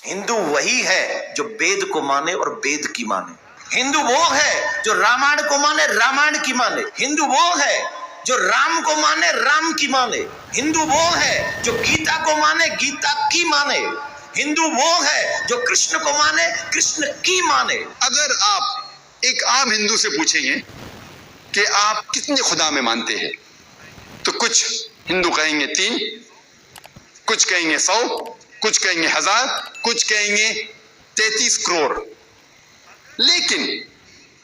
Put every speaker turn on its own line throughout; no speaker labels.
हिंदू वही है जो वेद को माने और वेद की माने। हिंदू वो है जो रामायण को माने, रामायण की माने। हिंदू वो है जो राम को माने, राम की माने। हिंदू वो है जो गीता को माने, गीता की माने। हिंदू वो है जो कृष्ण को माने, कृष्ण की माने।
अगर आप एक आम हिंदू से पूछेंगे कि आप कितने खुदा में मानते हैं, तो कुछ हिंदू कहेंगे 3, कुछ कहेंगे 100, कुछ कहेंगे 1000, कुछ कहेंगे 33 करोड़। लेकिन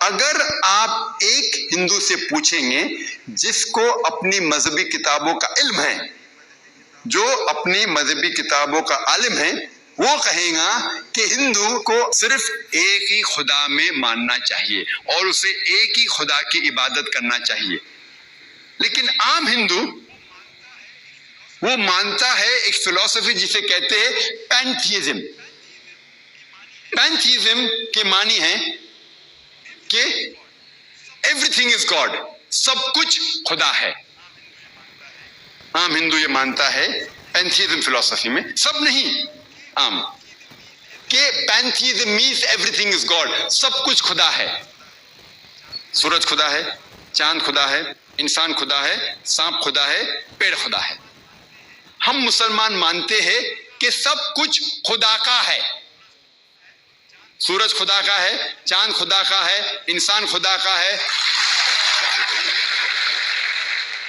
अगर आप एक हिंदू से पूछेंगे जिसको अपनी मजहबी किताबों का इल्म है, जो अपनी मजहबी किताबों का आलिम है, वो कहेगा कि हिंदू को सिर्फ एक ही खुदा में मानना चाहिए और उसे एक ही खुदा की इबादत करना चाहिए। लेकिन आम हिंदू वो मानता है एक फिलॉसफी जिसे कहते हैं पैंथीइज्म। पैंथीइज्म के मानी है कि एवरीथिंग इज गॉड, सब कुछ खुदा है। आम हिंदू ये मानता है पैंथीइज्म फिलॉसफी में, सब नहीं, आम के पैंथीइज्म मीन्स एवरीथिंग इज गॉड, सब कुछ खुदा है। सूरज खुदा है, चांद खुदा है, इंसान खुदा है, सांप खुदा है, पेड़ खुदा है। हम मुसलमान मानते हैं कि सब कुछ खुदा का है। सूरज खुदा का है, चांद खुदा का है, इंसान खुदा का है,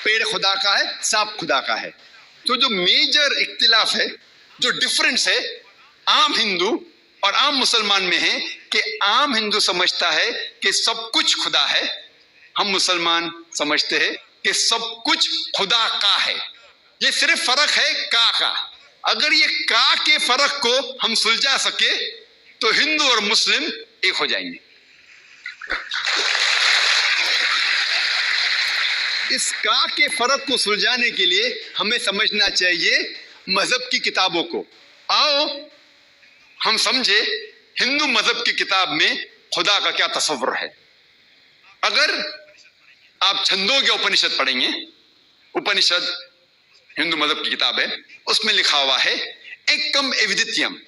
पेड़ खुदा का है, सांप खुदा का है। तो जो मेजर इख्तिलाफ है, जो डिफरेंस है आम हिंदू और आम मुसलमान में है कि आम हिंदू समझता है कि सब कुछ खुदा है, हम मुसलमान समझते हैं कि सब कुछ खुदा का है। ये सिर्फ फर्क है का। अगर ये का के फर्क को हम सुलझा सके तो हिंदू और मुस्लिम एक हो जाएंगे। इस का के फर्क को सुलझाने के लिए हमें समझना चाहिए मजहब की किताबों को। आओ हम समझे हिंदू मजहब की किताब में खुदा का क्या तस्वुर है। अगर आप छंदोग्य उपनिषद पढ़ेंगे, उपनिषद हिंदू मजहब की किताब है, उसमें लिखा हुआ है एकम एविदित्यम।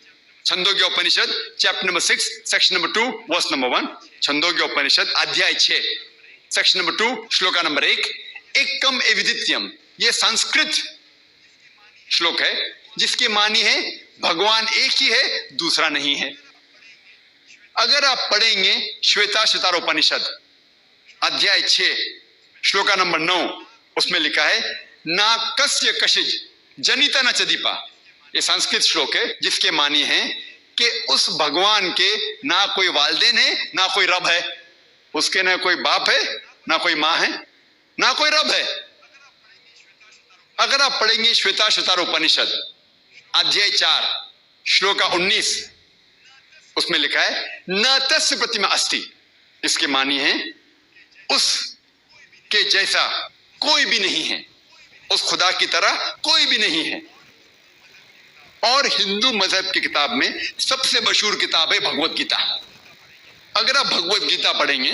Chandogya Upanishad chapter number 6 section number 2 verse number 1। Chandogya Upanishad अध्याय 6 सेक्शन नंबर 2 श्लोका नंबर 1। एकम एविदित्यम, यह संस्कृत श्लोक है जिसकी मानी है भगवान एक ही है, दूसरा नहीं है। अगर आप पढ़ेंगे श्वेताश्वतर उपनिषद अध्याय 6 श्लोका नंबर 9, उसमें लिखा है ना कस्य कशिज जनिता न चदीपा। ये संस्कृत श्लोक है जिसके मानी है कि उस भगवान के ना कोई वालदेन है, ना कोई रब है, उसके ना कोई बाप है, ना कोई मां है, ना कोई रब है। अगर आप पढ़ेंगे श्वेताश्वतर उपनिषद अध्याय 4 श्लोका 19, उसमें लिखा है न तस्य प्रतिमा अस्ति। इसके मानी है उसके जैसा कोई भी नहीं है, उस खुदा की तरह कोई भी नहीं है। और हिंदू मजहब की किताब में सबसे मशहूर किताब है भगवत गीता। अगर आप भगवत गीता पढ़ेंगे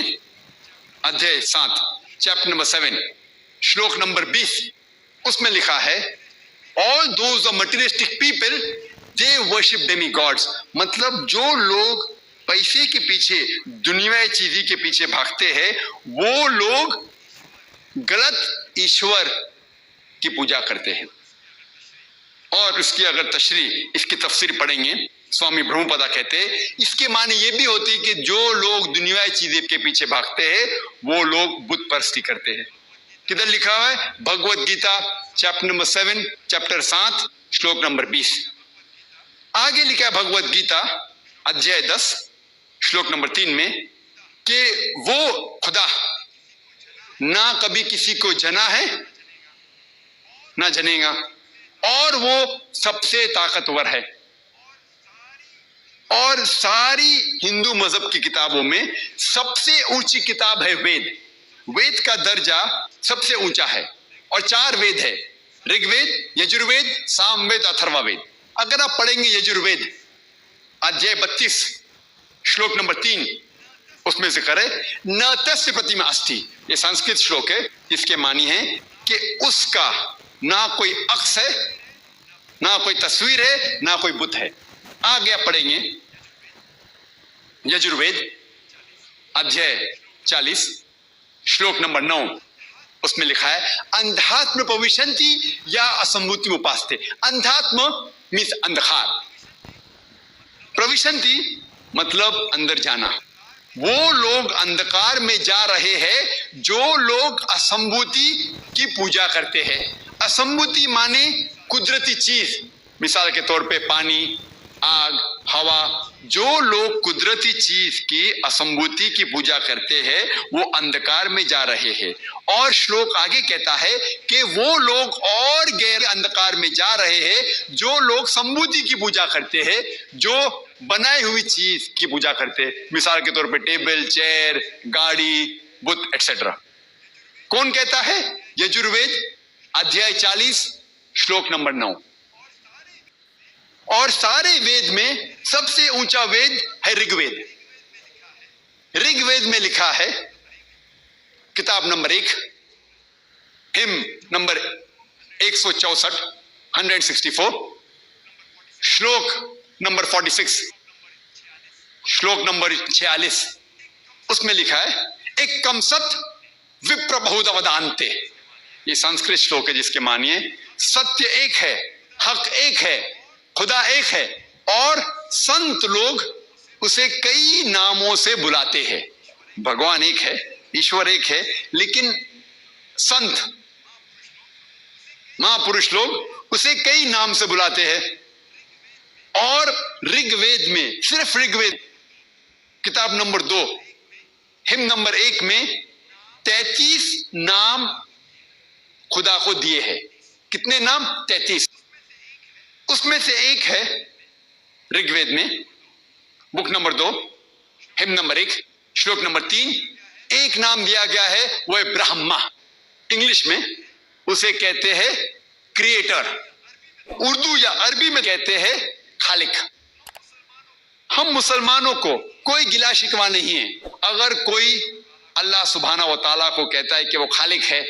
अध्याय 7 चैप्टर नंबर 7 श्लोक नंबर 20, उसमें लिखा है all those of materialistic people they worship Demi God's. मतलब जो लोग पैसे के पीछे, दुनियावी चीज़ों के पीछे भागते हैं, वो लोग गलत ईश्वर की पूजा करते हैं। और इसकी अगर तशरीह, इसकी तफसीर पढ़ेंगे, स्वामी ब्रह्मपदा कहते हैं इसके माने ये भी होती है कि जो लोग दुनियावी चीजें के पीछे भागते हैं वो लोग बुत परस्ती करते हैं। किधर लिखा हुआ है? Bhagavad Gita chapter number 7 chapter 7 श्लोक नंबर 20। आगे लिखा है भगवत गीता अध्याय 10 श्लोक नंबर 3 में कि वो खुदा ना कभी किसी को जना है ना जनेगा और वो सबसे ताकतवर है। और सारी हिंदू मजहब की किताबों में सबसे ऊंची किताब है वेद। वेद का दर्जा सबसे ऊंचा है और 4 वेद है, ऋग्वेद, यजुर्वेद, सामवेद, अथर्ववेद। अगर आप पढ़ेंगे यजुर्वेद अध्याय 32 श्लोक नंबर 3, उसमें जिक्र है न तस्य प्रतिमा अस्ति। ये संस्कृत श्लोक है जिसके मानी है कि उसका ना कोई अक्स है, ना कोई तस्वीर है, ना कोई बुत है। आगे पढ़ेंगे यजुर्वेद अध्याय 40 श्लोक नंबर 9। उसमें लिखा है अंधात्म प्रविशन्ति या असंभूति उपास्ते। अंधात्म मीन्स अंधकार, प्रविशन्ति मतलब अंदर जाना। वो लोग अंधकार में जा रहे हैं जो लोग असंभूति की पूजा करते हैं। असंभूति माने कुदरती चीज, मिसाल के तौर पे पानी, आग, हवा। जो लोग कुदरती चीज की असंभूति की पूजा करते हैं वो अंधकार में जा रहे हैं। और श्लोक आगे कहता है कि वो लोग और गहरे अंधकार में जा रहे हैं जो लोग संभूति की पूजा करते हैं, जो बनाई हुई चीज की पूजा करते हैं। मिसाल के तौर पे टेबल, चेयर, गाड़ी, बुत एक्सेट्रा। कौन कहता है? यजुर्वेद अध्याय 40 श्लोक नंबर 9। और सारे वेद में सबसे ऊंचा वेद है ऋग्वेद। ऋग्वेद में लिखा है, किताब नंबर 1, हिम नंबर 164 164, श्लोक नंबर 46, श्लोक नंबर 46। उसमें लिखा है एक कम सत विप्र बहुधवदान्ते। ये संस्कृत श्लोक है जिसके मानिए सत्य एक है, हक एक है, खुदा एक है और संत लोग उसे कई नामों से बुलाते हैं। भगवान एक है, ईश्वर एक है, लेकिन संत महापुरुष लोग उसे कई नाम से बुलाते हैं। और ऋग्वेद में, सिर्फ ऋग्वेद किताब नंबर 2 हिम नंबर 1 में 33 नाम खुदा को दिए हैं। कितने नाम? 33। उसमें से एक है ऋग्वेद में बुक नंबर 2 हिम नंबर 1 श्लोक नंबर 3, एक नाम दिया गया है, वो है ब्रह्मा। इंग्लिश में उसे कहते हैं क्रिएटर, उर्दू या अरबी में कहते हैं खालिक। हम मुसलमानों को कोई गिला शिकवा नहीं है अगर कोई अल्लाह सुब्हाना व तआला को कहता है कि वो खालिक है,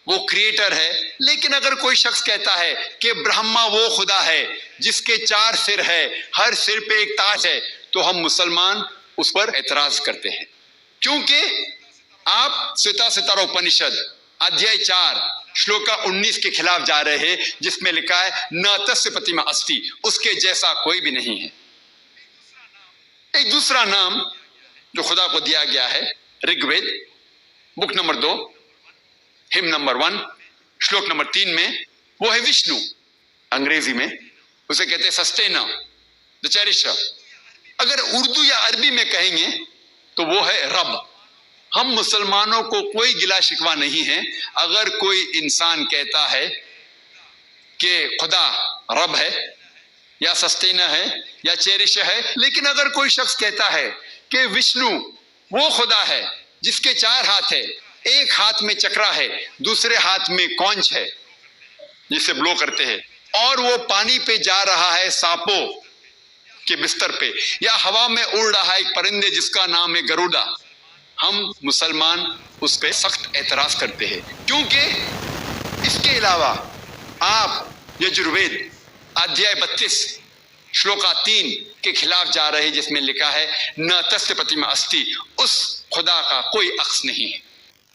वो क्रिएटर है। लेकिन अगर कोई शख्स कहता है कि ब्रह्मा वो खुदा है जिसके 4 सिर है, हर सिर पे एक ताज है, तो हम मुसलमान उस पर एतराज करते हैं। क्योंकि आप श्वेता सितारा उपनिषद अध्याय 4 श्लोक 19 के खिलाफ जा रहे हैं, जिसमें लिखा है न तस्य प्रतिमा अस्ति, उसके जैसा कोई भी नहीं है। एक दूसरा नाम जो खुदा को दिया गया है Rigveda book number 2 hymn number 1 श्लोक नंबर 3 में, वो है विष्णु। अंग्रेजी में उसे कहते हैं सस्टेनर, द चेरिशर। अगर उर्दू या अरबी में कहेंगे तो वो है रब। हम मुसलमानों को कोई गिला शिकवा नहीं है अगर कोई इंसान कहता है कि खुदा रब है या सस्टेनर है या चेरिशर है। लेकिन अगर कोई शख्स कहता है कि विष्णु वो खुदा है जिसके 4 हाथ है, एक हाथ में चक्रा है, दूसरे हाथ में कौंच है जिसे ब्लो करते हैं, और वो पानी पे जा रहा है सांपों के बिस्तर पे, या हवा में उड़ रहा है एक परिंदे जिसका नाम है गरुड़ा, हम मुसलमान उस पे सख्त एतराज करते हैं। क्योंकि इसके अलावा आप यजुर्वेद अध्याय 32 श्लोका 3 के खिलाफ जा रहे हैं, जिसमें लिखा है न तस्य प्रतिमा अस्ति, उस खुदा का कोई अक्स नहीं है।